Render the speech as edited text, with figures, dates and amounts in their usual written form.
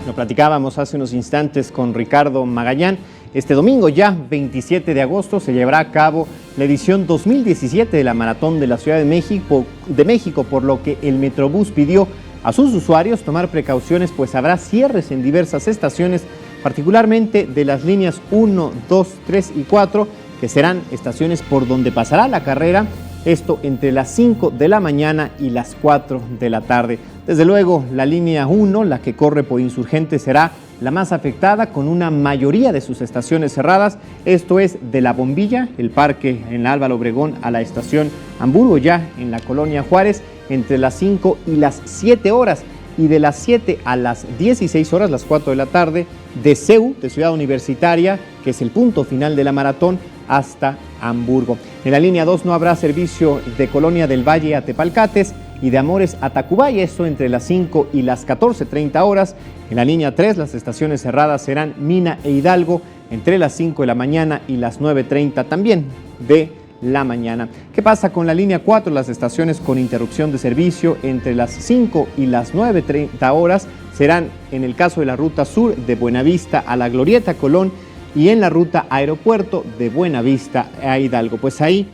Lo platicábamos hace unos instantes con Ricardo Magallán. Este domingo, ya 27 de agosto, se llevará a cabo la edición 2017 de la Maratón de la Ciudad de México, por lo que el Metrobús pidió a sus usuarios tomar precauciones, pues habrá cierres en diversas estaciones, particularmente de las líneas 1, 2, 3 y 4, que serán estaciones por donde pasará la carrera, esto entre las 5 de la mañana y las 4 de la tarde. Desde luego, la línea 1, la que corre por Insurgentes, será la más afectada, con una mayoría de sus estaciones cerradas. Esto es de La Bombilla, el parque en la Álvaro Obregón, a la estación Hamburgo, ya en la colonia Juárez, entre las 5 y las 7 horas. Y de las 7 a las 16 horas, las 4 de la tarde, de CEU, de Ciudad Universitaria, que es el punto final de la maratón, hasta Hamburgo. En la línea 2 no habrá servicio de Colonia del Valle a Tepalcates y de Amores a Tacubaya, eso entre las 5 y las 14:30 horas. En la línea 3 las estaciones cerradas serán Mina e Hidalgo entre las 5 de la mañana y las 9:30 también de la mañana. ¿Qué pasa con la línea 4? Las estaciones con interrupción de servicio entre las 5 y las 9:30 horas serán, en el caso de la ruta sur, de Buenavista a la Glorieta Colón, y en la ruta aeropuerto de Buenavista a Hidalgo. Pues ahí